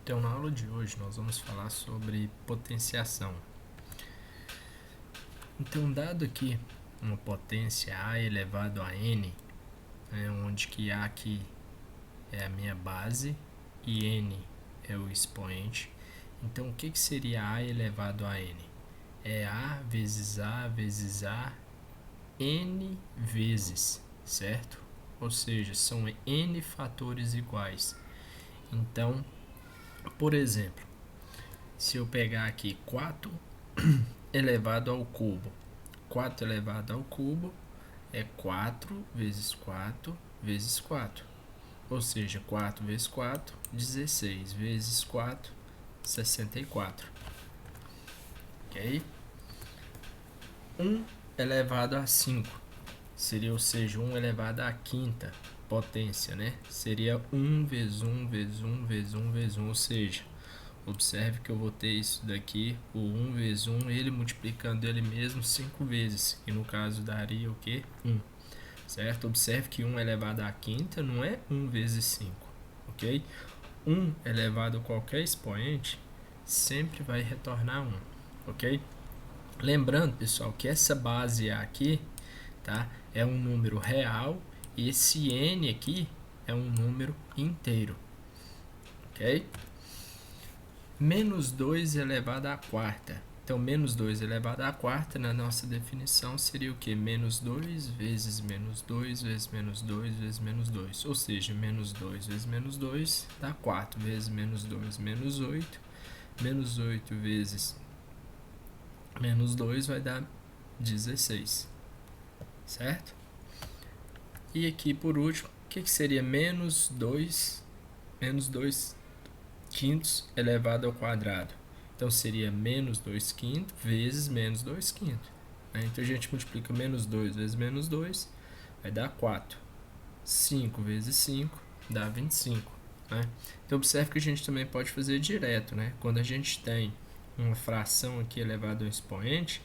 Então, na aula de hoje, nós vamos falar sobre potenciação. Então, dado aqui uma potência A elevado a N, onde que A aqui é a minha base e N é o expoente, então o que seria A elevado a N? É A vezes A vezes A, N vezes, certo? Ou seja, são N fatores iguais. Então, por exemplo, se eu pegar aqui 4 elevado ao cubo, 4 elevado ao cubo é 4 vezes 4 vezes 4. Ou seja, 4 vezes 4, 16 vezes 4, 64. Ok? 1 elevado a 5 seria, ou seja, 1 elevado à quinta potência, né? Seria 1 vezes 1 vezes 1 vezes 1 vezes 1, ou seja, observe que eu vou ter isso daqui, o 1 vezes 1, ele multiplicando ele mesmo 5 vezes, que no caso daria o que? 1, certo? Observe que 1 elevado à quinta não é 1 vezes 5, ok? 1 elevado a qualquer expoente sempre vai retornar 1, ok? Lembrando, pessoal, que essa base aqui, tá, é um número real e esse n aqui é um número inteiro, ok? Menos 2 elevado à quarta. Então, menos 2 elevado à quarta, na nossa definição, seria o que? Menos 2 vezes menos 2 vezes menos 2 vezes menos 2. Ou seja, menos 2 vezes menos 2 dá 4 vezes menos 2, menos 8. Menos 8 vezes menos 2 vai dar 16. Certo? E aqui, por último, o que seria menos 2 quintos elevado ao quadrado? Então, seria menos 2 quintos vezes menos 2 quintos. Então, a gente multiplica menos 2 vezes menos 2, vai dar 4. 5 vezes 5 dá 25. Então, observe que a gente também pode fazer direto. Quando a gente tem uma fração aqui elevada a um expoente,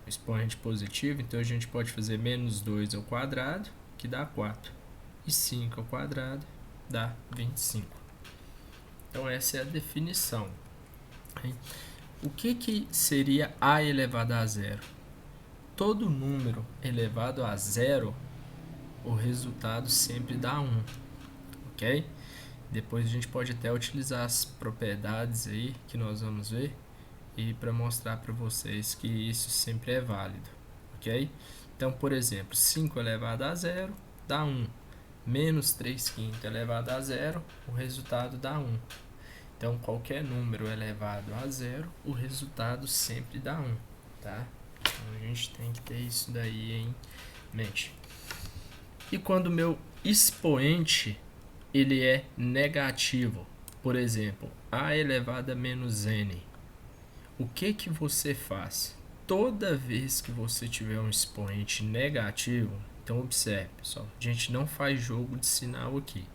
expoente positivo, então a gente pode fazer menos 2 ao quadrado, que dá 4. E 5 ao quadrado dá 25. Então, essa é a definição. O que seria A elevado a zero? Todo número elevado a zero, o resultado sempre dá 1, ok? Depois a gente pode até utilizar as propriedades aí que nós vamos ver e para mostrar para vocês que isso sempre é válido, ok? Então, por exemplo, 5 elevado a zero dá 1. Menos 3 quintos elevado a zero, o resultado dá 1. Então, qualquer número elevado a zero, o resultado sempre dá 1, tá? Então, a gente tem que ter isso daí em mente. E quando o meu expoente ele é negativo, por exemplo, a elevado a menos n, o que você faz? Toda vez que você tiver um expoente negativo, então observe, pessoal, a gente não faz jogo de sinal aqui.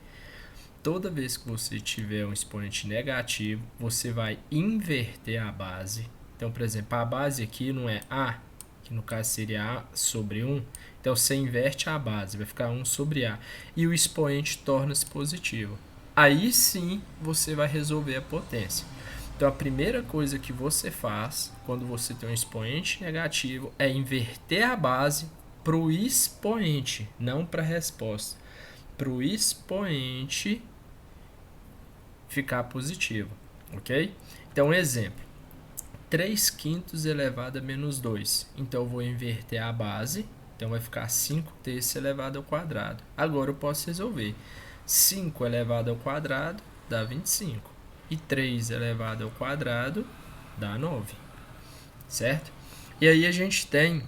Toda vez que você tiver um expoente negativo, você vai inverter a base. Então, por exemplo, a base aqui não é A, que no caso seria A sobre 1. Então, você inverte a base, vai ficar 1 sobre A. E o expoente torna-se positivo. Aí sim, você vai resolver a potência. Então, a primeira coisa que você faz, quando você tem um expoente negativo, é inverter a base para o expoente, não para a resposta. Para o expoente ficar positivo, ok? Então, exemplo, 3 quintos elevado a menos 2. Então, eu vou inverter a base, então vai ficar 5 terços elevado ao quadrado. Agora, eu posso resolver. 5 elevado ao quadrado dá 25. E 3 elevado ao quadrado dá 9, certo? E aí a gente tem,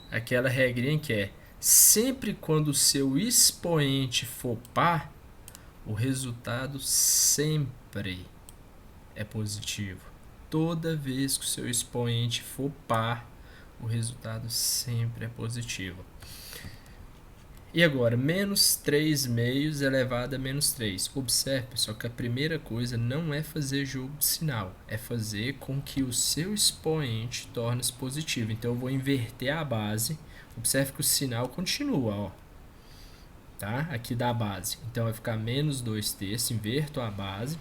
aquela regrinha que é sempre quando o seu expoente for par, o resultado sempre é positivo. Toda vez que o seu expoente for par, o resultado sempre é positivo. E agora, menos 3 meios elevado a menos 3. Observe, pessoal, que a primeira coisa não é fazer jogo de sinal, é fazer com que o seu expoente torne-se positivo. Então, eu vou inverter a base. Observe que o sinal continua, ó. tá? Aqui da base. Então vai ficar menos 2/3, inverto a base.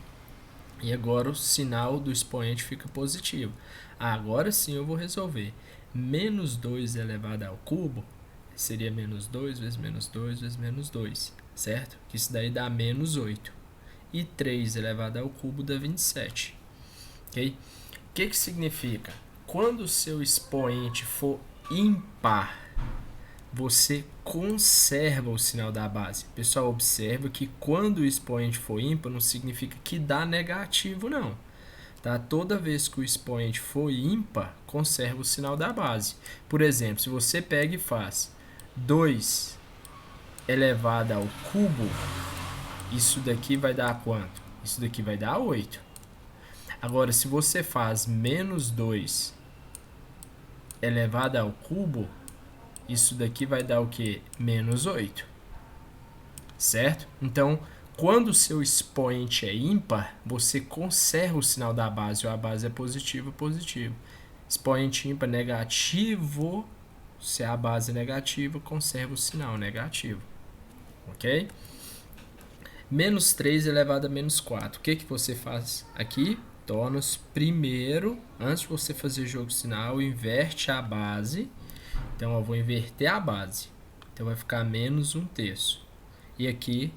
E agora o sinal do expoente fica positivo. Agora sim eu vou resolver. Menos 2 elevado ao cubo seria menos 2 vezes menos 2 vezes menos 2, certo? Que isso daí dá menos 8. E 3 elevado ao cubo dá 27. Ok? O que significa? Quando o seu expoente for ímpar, você conserva o sinal da base. Pessoal, observa que quando o expoente for ímpar, não significa que dá negativo, não. Tá? Toda vez que o expoente for ímpar, conserva o sinal da base. Por exemplo, se você pega e faz 2 elevado ao cubo, isso daqui vai dar quanto? Isso daqui vai dar 8. Agora, se você faz menos 2 elevado ao cubo, isso daqui vai dar o que? Menos 8. Certo? Então, quando o seu expoente é ímpar, você conserva o sinal da base. Ou a base é positiva, positivo. Expoente ímpar negativo. Se a base é negativa, conserva o sinal negativo. Ok? Menos 3 elevado a menos 4. O que você faz aqui? Torna-se primeiro, antes de você fazer jogo de sinal, inverte a base. Então, eu vou inverter a base. Então, vai ficar menos 1/3. E aqui,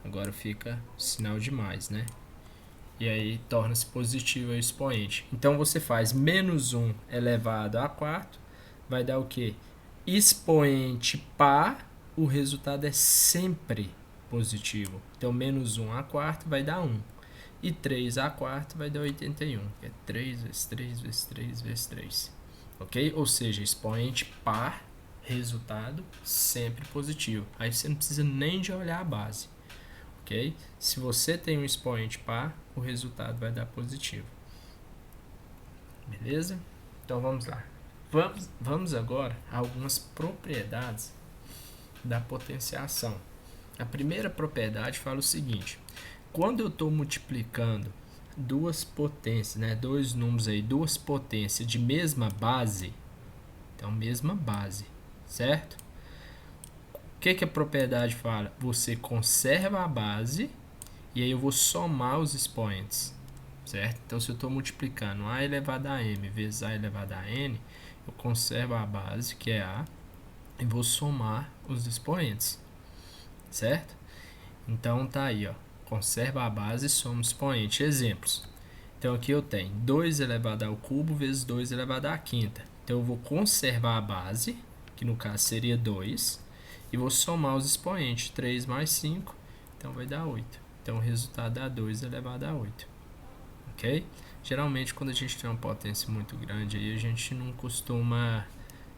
agora fica sinal de mais, né? E aí, torna-se positivo o expoente. Então, você faz menos 1 elevado a 4. Vai dar o quê? Expoente par, o resultado é sempre positivo. Então, menos 1 a quarta vai dar 1. E 3 a quarta vai dar 81. Que é 3 vezes 3 vezes 3 vezes 3. Ok? Ou seja, expoente par, resultado sempre positivo. Aí você não precisa nem de olhar a base. Ok? Se você tem um expoente par, o resultado vai dar positivo. Beleza? Então vamos lá. Vamos agora a algumas propriedades da potenciação. A primeira propriedade fala o seguinte: quando eu estou multiplicando duas potências, né, dois números aí, duas potências de mesma base, então mesma base, certo? O que a propriedade fala? Você conserva a base e aí eu vou somar os expoentes, certo? Então se eu estou multiplicando a elevado a m vezes a elevado a n, eu conservo a base, que é a, e vou somar os expoentes, certo? Então tá aí, ó, conserva a base e soma o expoente. Exemplos. Então aqui eu tenho 2 elevado ao cubo vezes 2 elevado à quinta. Então eu vou conservar a base, que no caso seria 2, e vou somar os expoentes. 3 mais 5, então vai dar 8. Então o resultado dá 2 elevado a 8. Ok? Geralmente quando a gente tem uma potência muito grande, aí a gente não costuma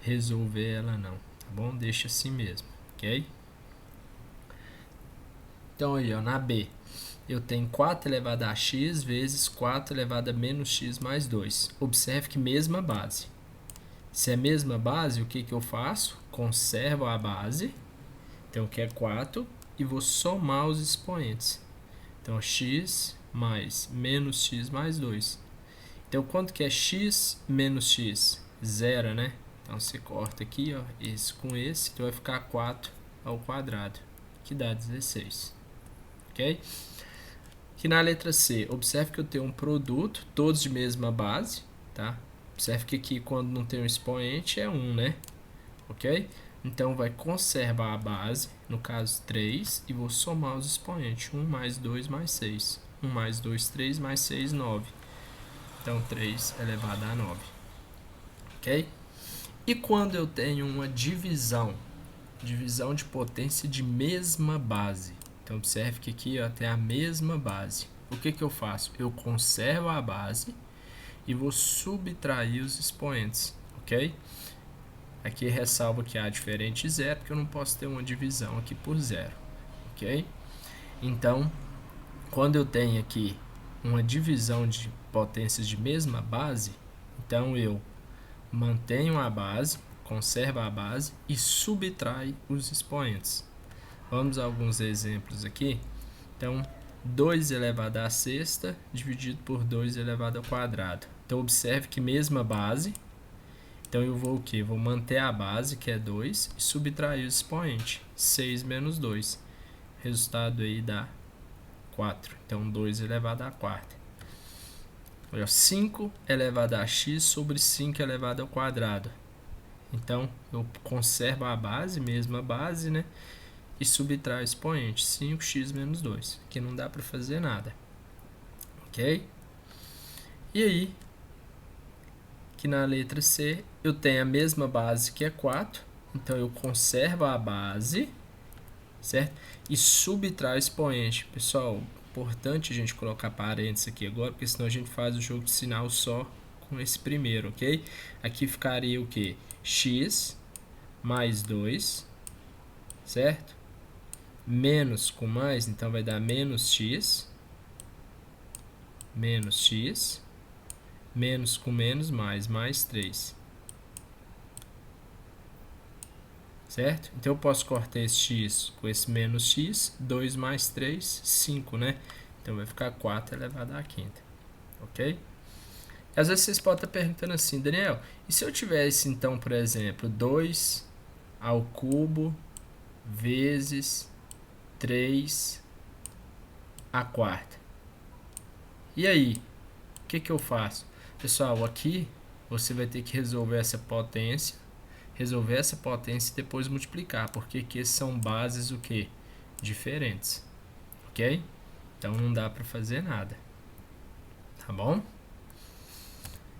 resolver ela não, tá bom? Deixa assim mesmo, ok? Então aí, ó, na B, eu tenho 4 elevado a x vezes 4 elevado a menos x mais 2. Observe que mesma base. Se é mesma base, o que eu faço? Conservo a base, então que é 4, e vou somar os expoentes. Então, x mais menos x mais 2. Então, quanto que é x menos x? Zero, né? Então, você corta aqui, ó, esse com esse, então vai ficar 4 ao quadrado, que dá 16. Ok? Aqui na letra C, observe que eu tenho um produto, todos de mesma base, tá? Observe que aqui, quando não tem um expoente, é 1, né? Ok? Então, vai conservar a base, no caso 3, e vou somar os expoentes. 1 mais 2 mais 6. 1 mais 2, 3, mais 6, 9. Então, 3 elevado a 9. Ok? E quando eu tenho uma divisão de potência de mesma base? Então, observe que aqui ó, tem a mesma base. O que eu faço? Eu conservo a base e vou subtrair os expoentes, ok? Aqui ressalvo que A diferente de zero, porque eu não posso ter uma divisão aqui por zero, ok? Então, quando eu tenho aqui uma divisão de potências de mesma base, então eu mantenho a base, conservo a base e subtrai os expoentes. Vamos a alguns exemplos aqui. Então, 2 elevado à sexta dividido por 2 elevado ao quadrado. Então, observe que mesma base. Então eu vou o quê? Vou manter a base, que é 2, e subtrair o expoente. 6 menos 2. Resultado aí dá 4. Então 2 elevado a quarta. 5 elevado a x sobre 5 elevado ao quadrado. Então eu conservo a base, mesma base, né? E subtraio o expoente. 5x menos 2. Aqui não dá para fazer nada. Ok? E aí, aqui na letra C, eu tenho a mesma base que é 4. Então eu conservo a base, certo? E subtraio o expoente. Pessoal, importante a gente colocar parênteses aqui agora, porque senão a gente faz o jogo de sinal só com esse primeiro, ok? Aqui ficaria o que? X mais 2, certo? Menos com mais, então vai dar menos x. Menos x. Menos com menos, mais 3. Certo? Então eu posso cortar esse x com esse menos x. 2 mais 3, 5, né? Então vai ficar 4 elevado à quinta. Ok? Às vezes vocês podem estar perguntando assim, Daniel, e se eu tivesse então, por exemplo, 2 ao cubo vezes 3 à quarta? E aí, o que eu faço? Pessoal, aqui você vai ter que resolver essa potência e depois multiplicar, porque aqui são bases o que? Diferentes, ok? Então não dá para fazer nada, tá bom?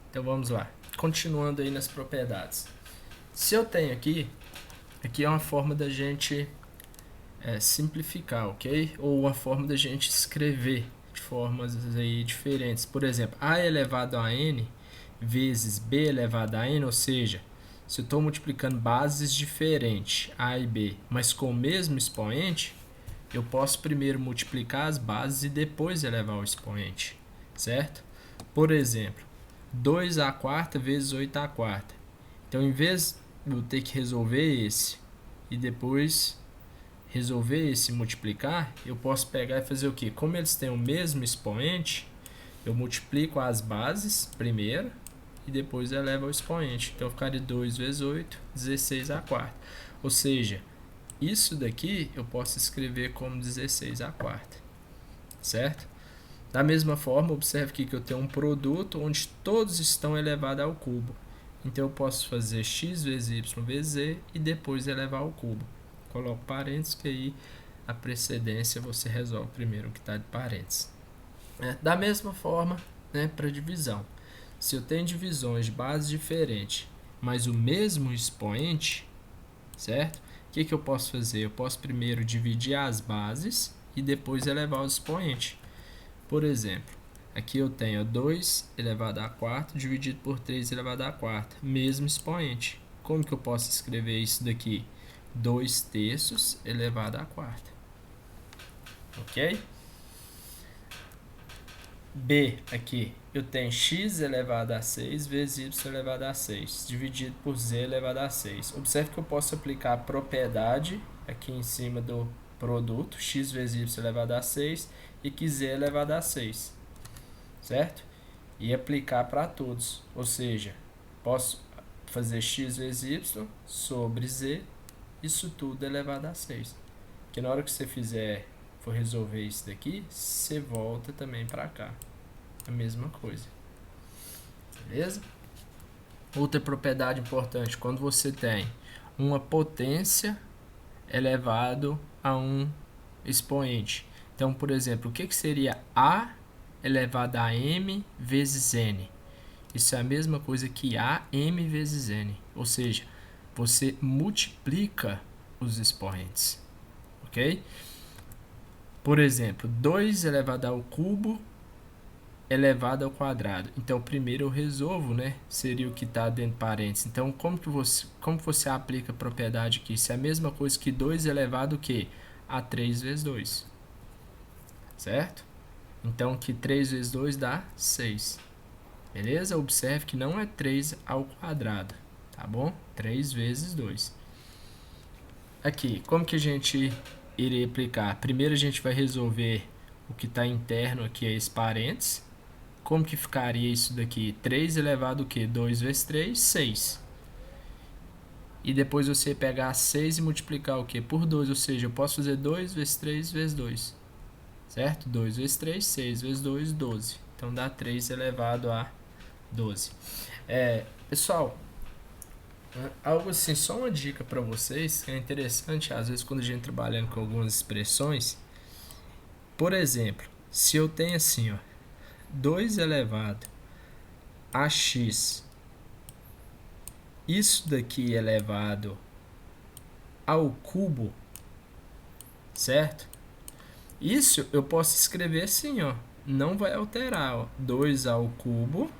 Então vamos lá, continuando aí nas propriedades. Se eu tenho aqui é uma forma da gente simplificar, ok? Ou uma forma da gente escrever de formas aí diferentes. Por exemplo, a elevado a n vezes b elevado a n, ou seja, se eu estou multiplicando bases diferentes, a e b, mas com o mesmo expoente, eu posso primeiro multiplicar as bases e depois elevar o expoente, certo? Por exemplo, 2 à quarta vezes 8 à quarta. Então, em vez de eu ter que resolver esse e depois resolver esse multiplicar, eu posso pegar e fazer o quê? Como eles têm o mesmo expoente, eu multiplico as bases primeiro e depois eleva o expoente. Então ficaria 2 vezes 8, 16 à quarta. Ou seja, isso daqui eu posso escrever como 16 à quarta, certo? Da mesma forma, observe aqui que eu tenho um produto onde todos estão elevados ao cubo. Então eu posso fazer x vezes y vezes z e depois elevar ao cubo. Coloco parênteses, que aí a precedência você resolve primeiro o que está de parênteses. Da mesma forma, né, para divisão. Se eu tenho divisões de base diferentes, mas o mesmo expoente, certo? O que eu posso fazer? Eu posso primeiro dividir as bases e depois elevar o expoente. Por exemplo, aqui eu tenho 2 elevado a quarta dividido por 3 elevado a quarta, mesmo expoente. Como que eu posso escrever isso daqui? 2 terços elevado a quarta. Ok? B aqui, eu tenho x elevado a 6 vezes y elevado a 6, dividido por z elevado a 6. Observe que eu posso aplicar a propriedade aqui em cima do produto, x vezes y elevado a 6, e que z elevado a 6, certo? E aplicar para todos, ou seja, posso fazer x vezes y sobre z, isso tudo elevado a 6. Que na hora que você for resolver isso daqui, você volta também para cá. A mesma coisa. Beleza? Outra propriedade importante, quando você tem uma potência elevado a um expoente. Então, por exemplo, o que seria A elevado a m vezes n? Isso é a mesma coisa que A m vezes n. Ou seja, você multiplica os expoentes. Ok? Por exemplo, 2 elevado ao cubo elevado ao quadrado. Então, primeiro eu resolvo, né? Seria o que está dentro de parênteses. Então, como que você aplica a propriedade aqui? Isso é a mesma coisa que 2 elevado a 3 vezes 2. Certo? Então, que 3 vezes 2 dá 6. Beleza? Observe que não é 3 ao quadrado. Tá bom? 3 vezes 2. Aqui, como que a gente iria aplicar? Primeiro a gente vai resolver o que está interno aqui, esse parênteses. Como que ficaria isso daqui? 3 elevado a 2 vezes 3, 6. e depois você pegar 6 e multiplicar o quê? Por 2, ou seja, eu posso fazer 2 vezes 3 vezes 2, certo? 2 vezes 3, 6 vezes 2, 12. Então dá 3 elevado a 12. Pessoal, algo assim, só uma dica para vocês, que é interessante, às vezes quando a gente trabalhando com algumas expressões, por exemplo, se eu tenho assim, ó, 2 elevado a x, isso daqui elevado ao cubo, certo? Isso eu posso escrever assim, ó, não vai alterar, ó, 2 ao cubo,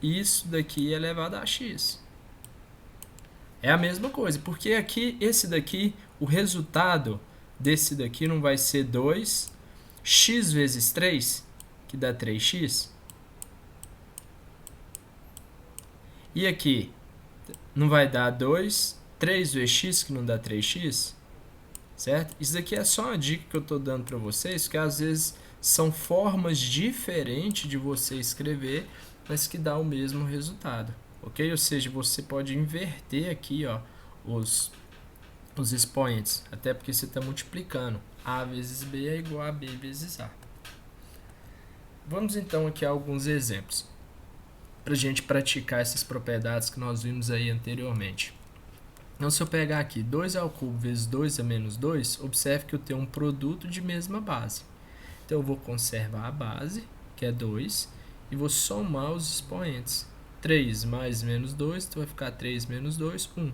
isso daqui elevado a x. É a mesma coisa, porque aqui, esse daqui, o resultado desse daqui não vai ser 2, x vezes 3, que dá 3x. E aqui, não vai dar 2, 3 vezes x, que não dá 3x, certo? Isso daqui é só uma dica que eu estou dando para vocês, que às vezes são formas diferentes de você escrever, mas que dá o mesmo resultado, ok? Ou seja, você pode inverter aqui, ó, os expoentes, até porque você está multiplicando. A vezes B é igual a B vezes A. Vamos então aqui a alguns exemplos, para a gente praticar essas propriedades que nós vimos aí anteriormente. Então, se eu pegar aqui 2 ao cubo vezes 2 a menos 2, observe que eu tenho um produto de mesma base. Então, eu vou conservar a base, que é 2, e vou somar os expoentes. 3 mais menos 2, então vai ficar 3 menos 2, 1.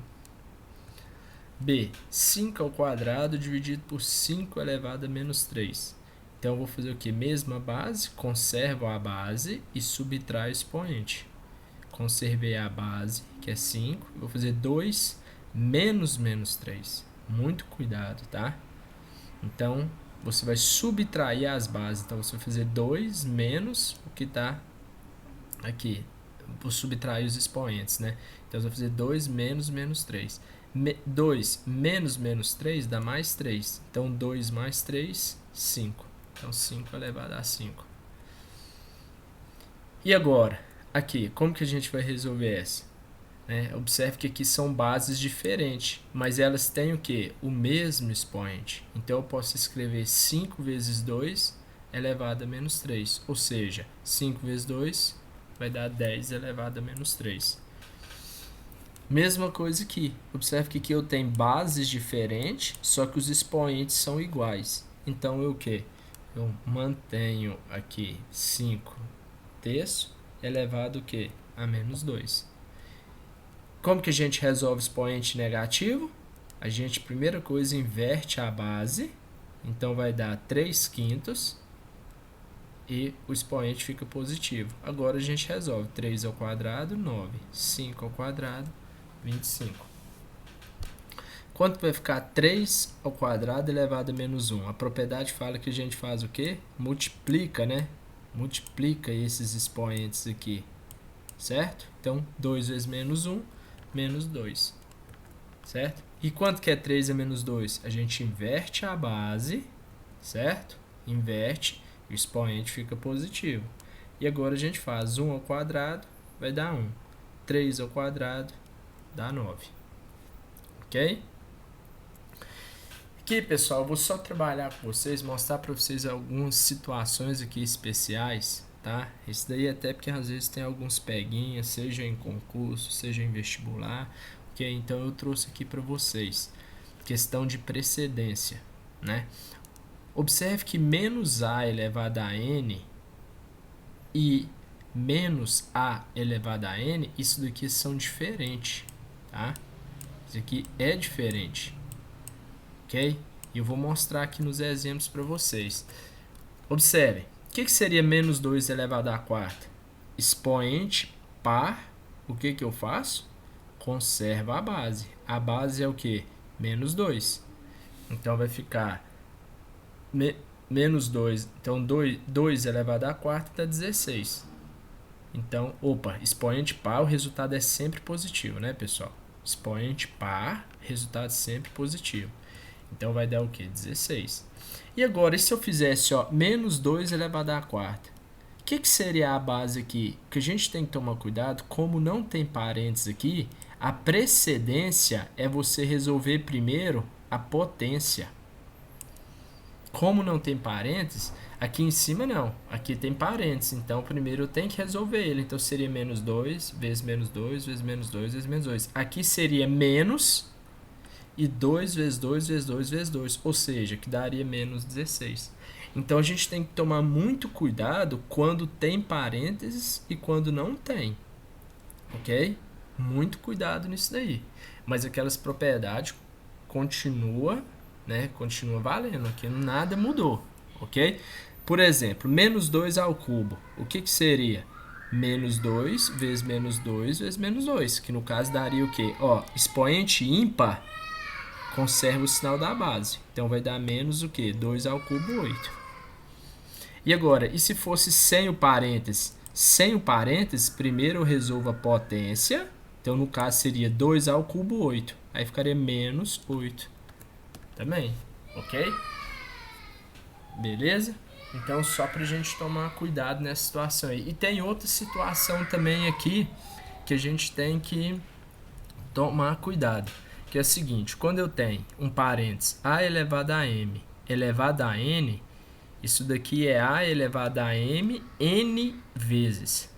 B, 5 ao quadrado dividido por 5 elevado a menos 3. Então, eu vou fazer o que? Mesma base, conservo a base e subtraio o expoente. Conservei a base, que é 5, vou fazer 2 menos menos 3. Muito cuidado, tá? Então, você vai subtrair as bases. Então, você vai fazer 2 menos o que está aqui. Vou subtrair os expoentes, né? Então, você vai fazer 2 menos menos 3. 2 menos menos 3 dá mais 3. Então, 2 mais 3, 5. Então, 5 elevado a 5. E agora, aqui, como que a gente vai resolver essa? Observe que aqui são bases diferentes, mas elas têm o que? O mesmo expoente. Então, eu posso escrever 5 vezes 2 elevado a menos 3. Ou seja, 5 vezes 2 vai dar 10 elevado a menos 3. Mesma coisa aqui. Observe que aqui eu tenho bases diferentes, só que os expoentes são iguais. Então, eu o quê? Eu mantenho aqui 5 terços elevado o quê? A menos 2. Como que a gente resolve expoente negativo? A gente, primeira coisa, inverte a base. Então, vai dar 3 quintos. E o expoente fica positivo. Agora, a gente resolve. 3 ao quadrado, 9. 5 ao quadrado, 25. Quanto vai ficar 3 ao quadrado elevado a menos 1? A propriedade fala que a gente faz o quê? Multiplica, né? Multiplica esses expoentes aqui, certo? Então, 2 vezes menos 1, menos 2, certo? E quanto que é 3 a menos 2? A gente inverte a base, certo? Inverte, e o expoente fica positivo. E agora a gente faz 1 ao quadrado, vai dar 1. 3 ao quadrado, dá 9. Ok? Aqui, pessoal, eu vou só trabalhar com vocês, mostrar para vocês algumas situações aqui especiais, tá? Isso daí até porque às vezes tem alguns peguinhas, seja em concurso, seja em vestibular, ok? Então eu trouxe aqui para vocês questão de precedência, né? Observe que menos a elevado a n e menos a elevado a n, isso daqui são diferentes, tá? Isso aqui é diferente. Ok? E eu vou mostrar aqui nos exemplos para vocês. Observe, o que seria menos 2 elevado à quarta? Expoente par, o que eu faço? Conservo a base. A base é o que? Menos 2. Então, vai ficar menos 2. Então, 2 elevado à quarta dá 16. Então, expoente par, o resultado é sempre positivo, né, pessoal? Expoente par, resultado sempre positivo. Então, vai dar o quê? 16. E agora, e se eu fizesse, ó, menos 2 elevado à quarta? O que seria a base aqui? Que a gente tem que tomar cuidado, como não tem parênteses aqui, a precedência é você resolver primeiro a potência. Como não tem parênteses, aqui em cima não, aqui tem parênteses, então primeiro eu tenho que resolver ele, então seria menos 2, vezes menos 2, vezes menos 2, vezes menos 2. Aqui seria menos e 2 vezes 2, vezes 2, vezes 2, ou seja, que daria menos 16. Então a gente tem que tomar muito cuidado quando tem parênteses e quando não tem, ok? Muito cuidado nisso daí. Mas aquelas propriedades continua valendo, aqui nada mudou, ok? Por exemplo, menos 2 ao cubo, o que seria? Menos 2 vezes menos 2 vezes menos 2, que no caso daria o quê? Ó, expoente ímpar conserva o sinal da base, então vai dar menos o quê? 2 ao cubo, 8. E agora, e se fosse sem o parênteses? Sem o parênteses, primeiro eu resolvo a potência, então no caso seria 2 ao cubo, 8. Aí ficaria menos 8. Também, ok? Beleza? Então, só pra gente tomar cuidado nessa situação aí. E tem outra situação também aqui que a gente tem que tomar cuidado, que é o seguinte: quando eu tenho um parênteses a elevado a m elevado a n, isso daqui é a elevado a m n vezes.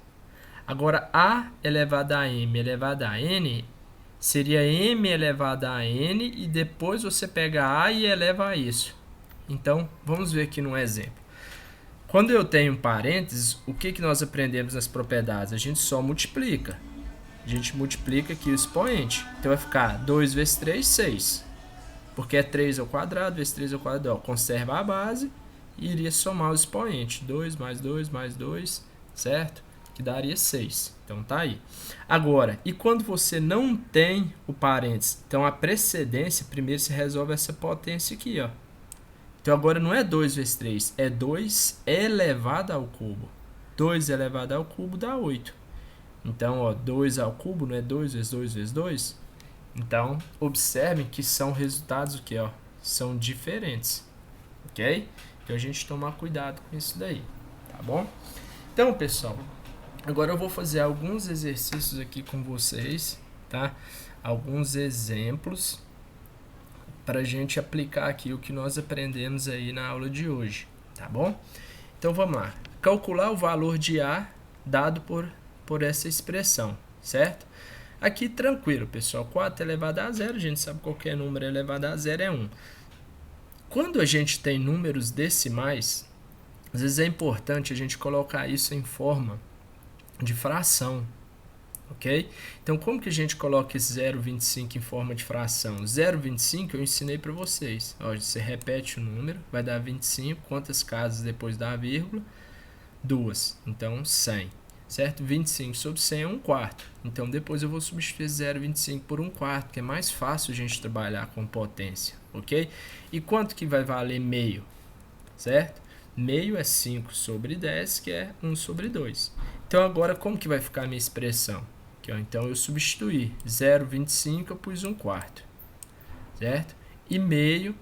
Agora, a elevado a m elevado a n seria m elevado a n e depois você pega a e eleva a isso. Então, vamos ver aqui num exemplo. Quando eu tenho parênteses, o que nós aprendemos nas propriedades? A gente só multiplica. A gente multiplica aqui o expoente. Então, vai ficar 2 vezes 3, 6. Porque é 3 ao quadrado, vezes 3 ao quadrado. Ó, conserva a base e iria somar o expoente. 2 mais 2 mais 2, certo? Que daria 6. Então, tá aí. Agora, e quando você não tem o parênteses? Então, a precedência, primeiro se resolve essa potência aqui, ó. Então, agora não é 2 vezes 3, é 2 elevado ao cubo. 2 elevado ao cubo dá 8. Então, ó, 2 ao cubo não é 2 vezes 2 vezes 2? Então, observem que são resultados o quê, ó? São diferentes, ok? Então, a gente tomar cuidado com isso daí, tá bom? Então, pessoal, agora eu vou fazer alguns exercícios aqui com vocês, tá? Alguns exemplos para a gente aplicar aqui o que nós aprendemos aí na aula de hoje, tá bom? Então, vamos lá. Calcular o valor de A dado por essa expressão, certo? Aqui, tranquilo, pessoal. 4 elevado a 0, a gente sabe que qualquer número elevado a 0 é 1. Quando a gente tem números decimais, às vezes é importante a gente colocar isso em forma de fração, ok? Então, como que a gente coloca esse 0,25 em forma de fração? 0,25 eu ensinei para vocês. Ó, você repete o número, vai dar 25. Quantas casas depois da vírgula? 2. Então, 100. Certo? 25 sobre 100 é 1/4. Então, depois eu vou substituir 0,25 por 1/4, que é mais fácil a gente trabalhar com potência, ok? E quanto que vai valer meio? Certo? Meio é 5 sobre 10, que é 1 sobre 2. Então, agora, como que vai ficar a minha expressão? Aqui, ó, então, eu substituí 0,25, eu pus 1/4. Certo? E meio,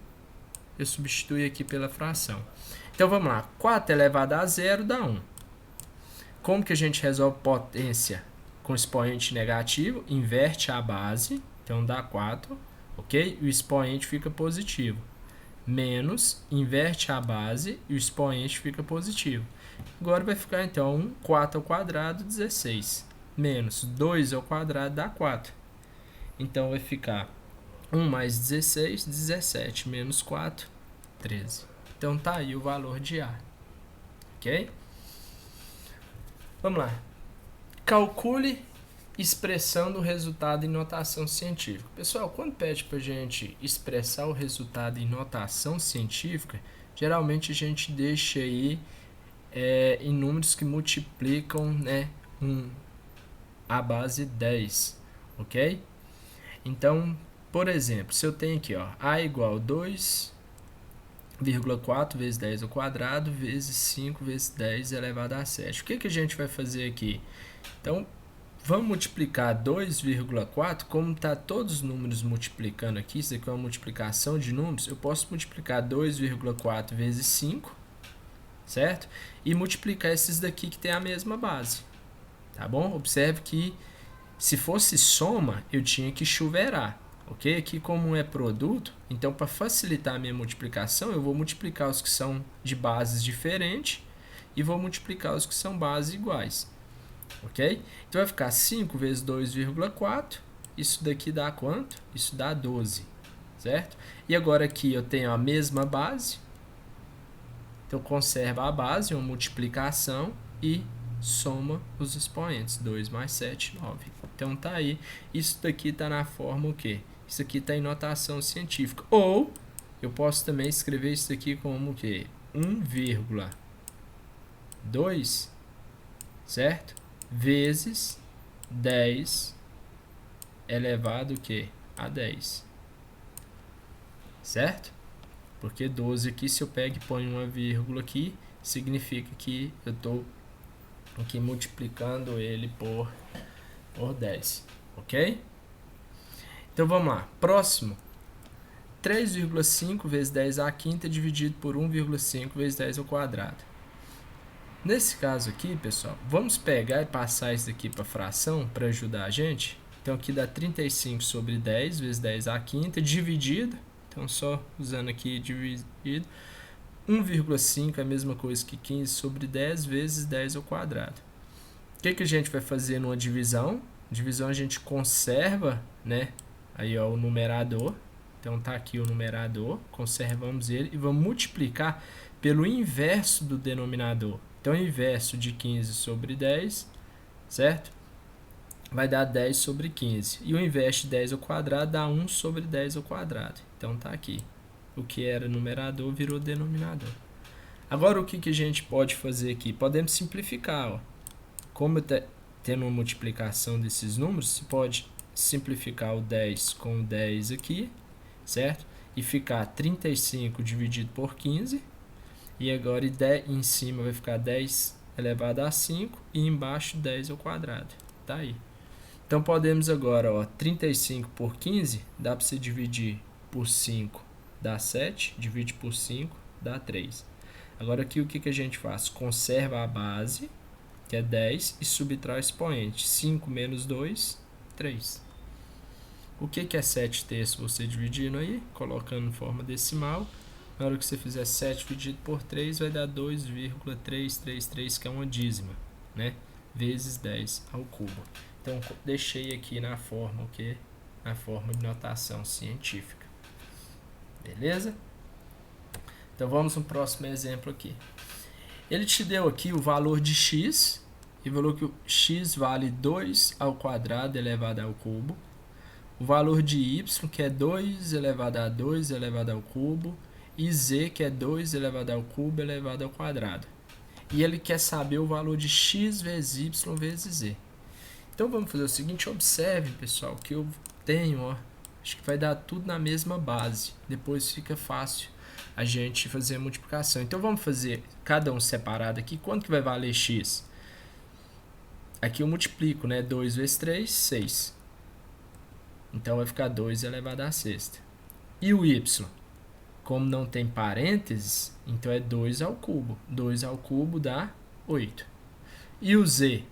eu substituí aqui pela fração. Então, vamos lá. 4 elevado a 0 dá 1. Como que a gente resolve potência com expoente negativo? Inverte a base, então dá 4, ok? E o expoente fica positivo. Menos, inverte a base e o expoente fica positivo. Agora vai ficar, então, 4 ao quadrado, 16. Menos 2 ao quadrado dá 4. Então, vai ficar 1 mais 16, 17. Menos 4, 13. Então, tá aí o valor de A. Ok? Vamos lá. Calcule expressando o resultado em notação científica. Pessoal, quando pede para a gente expressar o resultado em notação científica, geralmente a gente deixa aí em números que multiplicam, né, a base 10, ok? Então, por exemplo, se eu tenho aqui, ó, A igual a 2,4 vezes 10 ao quadrado vezes 5 vezes 10 elevado a 7. O que a gente vai fazer aqui? Então, vamos multiplicar 2,4, como está todos os números multiplicando aqui, isso aqui é uma multiplicação de números, eu posso multiplicar 2,4 vezes 5, certo? E multiplicar esses daqui que tem a mesma base, tá bom? Observe que se fosse soma, eu tinha que chuveirar, ok? Aqui como é produto, então para facilitar a minha multiplicação, eu vou multiplicar os que são de bases diferentes e vou multiplicar os que são bases iguais, ok? Então vai ficar 5 vezes 2,4, isso daqui dá quanto? Isso dá 12, certo? E agora aqui eu tenho a mesma base, então conserva a base, uma multiplicação e soma os expoentes, 2 mais 7, 9. Então tá aí, isso daqui está na forma o quê? Isso aqui está em notação científica. Ou eu posso também escrever isso aqui como o quê? 1,2, certo? Vezes 10 elevado o quê? A 10. Certo? Porque 12 aqui, se eu pego e ponho uma vírgula aqui, significa que eu estou aqui multiplicando ele por 10, ok? Então vamos lá, próximo, 3,5 vezes 10 à quinta dividido por 1,5 vezes 10 ao quadrado. Nesse caso aqui, pessoal, vamos pegar e passar isso aqui para fração para ajudar a gente. Então aqui dá 35 sobre 10 vezes 10 à quinta dividido, então só usando aqui dividido, 1,5 é a mesma coisa que 15 sobre 10 vezes 10 ao quadrado. O que a gente vai fazer numa divisão? Divisão a gente conserva, né? Aí ó, o numerador. Então tá aqui o numerador, conservamos ele e vamos multiplicar pelo inverso do denominador. Então o inverso de 15 sobre 10, certo? Vai dar 10 sobre 15. E o inverso de 10 ao quadrado dá 1 sobre 10 ao quadrado. Então tá aqui. O que era numerador virou denominador. Agora o que a gente pode fazer aqui? Podemos simplificar, ó. Como está tendo uma multiplicação desses números, você pode simplificar o 10 com o 10 aqui, certo? E ficar 35 dividido por 15. E agora em cima vai ficar 10 elevado a 5 e embaixo 10 ao quadrado. Tá aí. Então podemos agora, ó, 35 por 15, dá para você dividir por 5, dá 7, divide por 5, dá 3. Agora aqui o que a gente faz? Conserva a base, que é 10, e subtrai o expoente. 5 menos 2, 3. O que é 7 terços? Você dividindo aí, colocando em forma decimal. Na hora que você fizer 7 dividido por 3, vai dar 2,333, que é uma dízima, né? Vezes 10 ao cubo. Então, deixei aqui na forma, okay? Na forma de notação científica. Beleza? Então, vamos no próximo exemplo aqui. Ele te deu aqui o valor de x, e falou que o x vale 2 ao quadrado elevado ao cubo. O valor de y, que é 2 elevado a 2 elevado ao cubo. E z, que é 2 elevado ao cubo elevado ao quadrado. E ele quer saber o valor de x vezes y vezes z. Então vamos fazer o seguinte, observe, pessoal, que eu tenho, ó, acho que vai dar tudo na mesma base. Depois fica fácil a gente fazer a multiplicação. Então vamos fazer cada um separado aqui. Quanto que vai valer x? Aqui eu multiplico, né? 2 vezes 3, 6. Então vai ficar 2 elevado a sexta. E o y? Como não tem parênteses, então é 2 ao cubo. 2 ao cubo dá 8. E o z?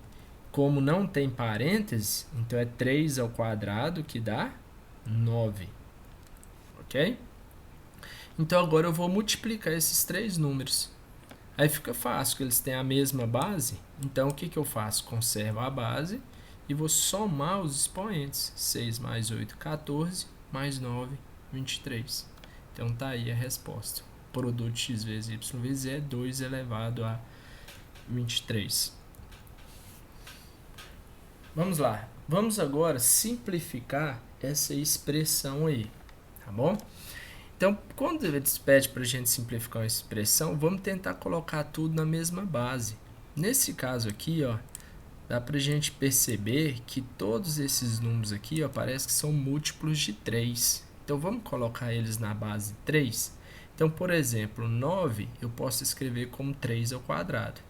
Como não tem parênteses, então é 3 ao quadrado, que dá 9. Ok? Então agora eu vou multiplicar esses três números. Aí fica fácil, que eles têm a mesma base. Então o que eu faço? Conservo a base e vou somar os expoentes. 6 mais 8, 14, mais 9, 23. Então tá aí a resposta. O produto de x vezes y vezes z é 2 elevado a 23. Vamos lá. Vamos agora simplificar essa expressão aí, tá bom? Então, quando eles pedem para a gente simplificar uma expressão, vamos tentar colocar tudo na mesma base. Nesse caso aqui, ó, dá para a gente perceber que todos esses números aqui, ó, parece que são múltiplos de 3. Então, vamos colocar eles na base 3. Então, por exemplo, 9 eu posso escrever como 3 ao quadrado.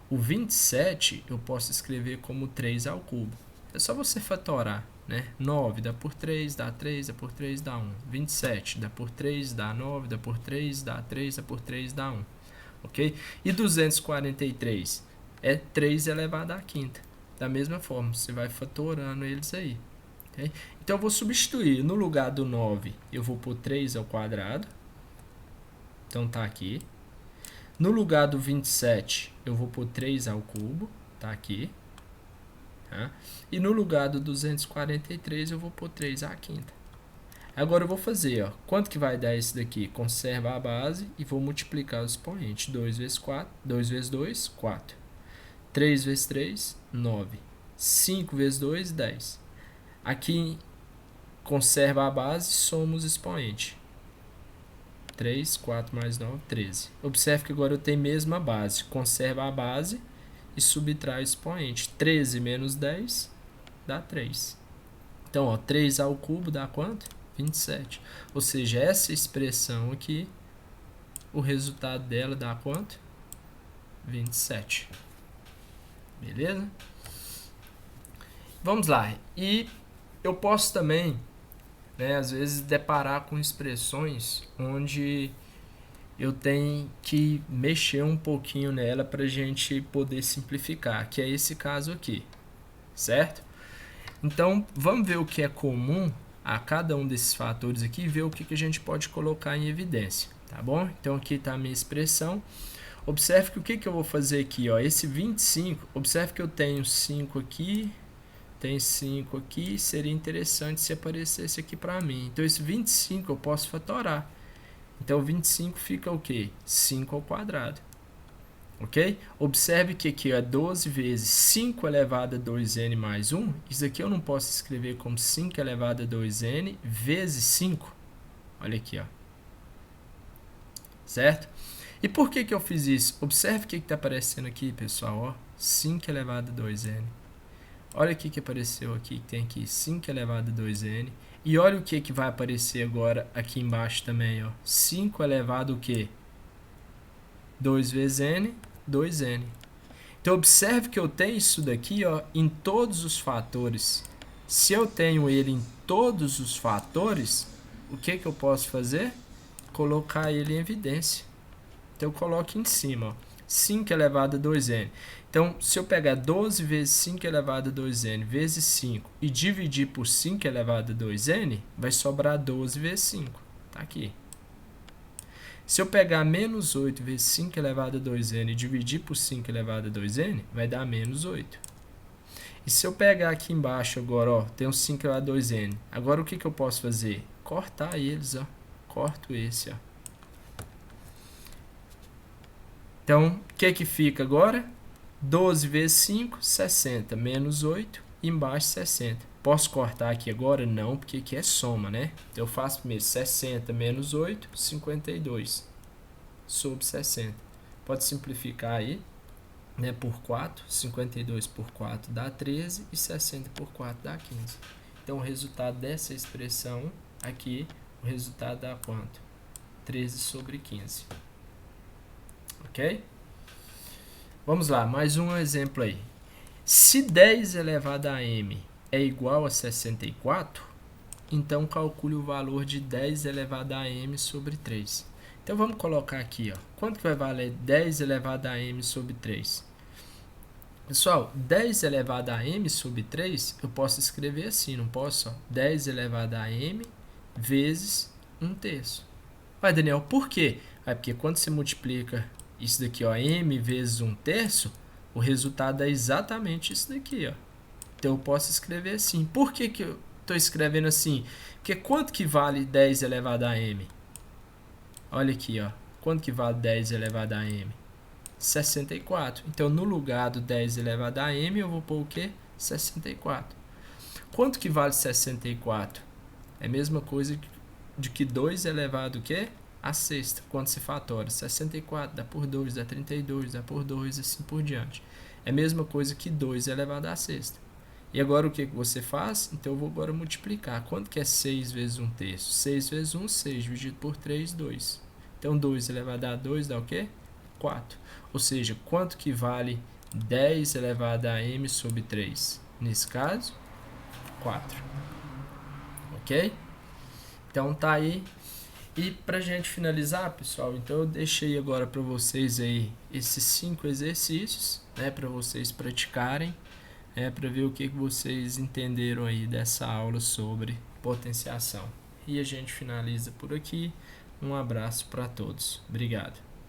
O 27 eu posso escrever como 3 ao cubo. É só você fatorar, né? 9 dá por 3, dá 3, dá por 3, dá 1. 27 dá por 3, dá 9, dá por 3, dá 3, dá por 3, dá 1. ok? E 243 é 3 elevado à quinta. Da mesma forma, você vai fatorando eles aí. Okay? Então, eu vou substituir. No lugar do 9, eu vou pôr 3 ao quadrado. Então, tá aqui. No lugar do 27, eu vou pôr 3 ao cubo. Tá aqui. Tá? E no lugar do 243, eu vou pôr 3 à quinta. Agora eu vou fazer, ó, quanto que vai dar esse daqui? Conserva a base e vou multiplicar os expoentes. 2 vezes 4, 2 vezes 2, 4. 3 vezes 3, 9. 5 vezes 2, 10. Aqui, conserva a base, soma os expoentes. 3, 4 mais 9, 13. Observe que agora eu tenho a mesma base. Conserva a base e subtrai o expoente. 13 menos 10 dá 3. Então, ó, 3 ao cubo dá quanto? 27. Ou seja, essa expressão aqui, o resultado dela dá quanto? 27. Beleza? Vamos lá. E eu posso também, né, às vezes, deparar com expressões onde eu tenho que mexer um pouquinho nela para a gente poder simplificar, que é esse caso aqui, certo? Então, vamos ver o que é comum a cada um desses fatores aqui e ver o que a gente pode colocar em evidência, tá bom? Então, aqui está a minha expressão. Observe que o que eu vou fazer aqui, ó, esse 25, observe que eu tenho 5 aqui, tem 5 aqui, seria interessante se aparecesse aqui para mim. Então, esse 25 eu posso fatorar. Então, 25 fica o quê? 5 ao quadrado. Ok? Observe que aqui é 12 vezes 5 elevado a 2n mais 1. Isso aqui eu não posso escrever como 5 elevado a 2n vezes 5. Olha aqui, ó. Certo? E por que eu fiz isso? Observe o que está aparecendo aqui, pessoal. Ó, 5 elevado a 2n. Olha o que apareceu aqui. Tem aqui 5 elevado a 2n. E olha o que vai aparecer agora aqui embaixo também. Ó. 5 elevado o quê? 2 vezes n, 2n. Então, observe que eu tenho isso daqui, ó, em todos os fatores. Se eu tenho ele em todos os fatores, o que eu posso fazer? Colocar ele em evidência. Então, eu coloco em cima, ó, 5 elevado a 2n. Então, se eu pegar 12 vezes 5 elevado a 2n vezes 5 e dividir por 5 elevado a 2n, vai sobrar 12 vezes 5. Tá aqui. Se eu pegar menos 8 vezes 5 elevado a 2n e dividir por 5 elevado a 2n, vai dar menos 8. E se eu pegar aqui embaixo agora, ó, tem um 5 elevado a 2n. Agora, o que eu posso fazer? Cortar eles, ó. Corto esse, ó. Então, o que fica agora? 12 vezes 5, 60. Menos 8, embaixo 60. Posso cortar aqui agora? Não, porque aqui é soma, né? Então, eu faço primeiro 60 menos 8, 52. Sobre 60. Pode simplificar aí, né, por 4. 52 por 4 dá 13 e 60 por 4 dá 15. Então, o resultado dessa expressão aqui, o resultado dá quanto? 13 sobre 15. Ok? Vamos lá, mais um exemplo aí. Se 10 elevado a m é igual a 64, então calcule o valor de 10 elevado a m sobre 3. Então, vamos colocar aqui, ó. Quanto que vai valer 10 elevado a m sobre 3? Pessoal, 10 elevado a m sobre 3, eu posso escrever assim, não posso? Ó, 10 elevado a m vezes 1/3. Vai, Daniel, por quê? Porque quando você multiplica isso daqui, ó, m vezes 1/3, o resultado é exatamente isso daqui, ó. Então, eu posso escrever assim. Por que eu estou escrevendo assim? Porque quanto que vale 10 elevado a m? Olha aqui, ó. Quanto que vale 10 elevado a m? 64. Então, no lugar do 10 elevado a m, eu vou pôr o quê? 64. Quanto que vale 64? É a mesma coisa de que 2 elevado o quê? A sexta. Quando se fatora? 64 dá por 2, dá 32, dá por 2, assim por diante. É a mesma coisa que 2 elevado a sexta. E agora o que você faz? Então, eu vou agora multiplicar. Quanto que é 6 vezes 1/3? 6 vezes 1, 6. Dividido por 3, 2. Então, 2 elevado a 2 dá o quê? 4. Ou seja, quanto que vale 10 elevado a m sobre 3? Nesse caso, 4. Ok? Então, tá aí. E pra gente finalizar, pessoal, então eu deixei agora para vocês aí esses 5 exercícios, né, para vocês praticarem, para ver o que vocês entenderam aí dessa aula sobre potenciação. E a gente finaliza por aqui. Um abraço para todos. Obrigado.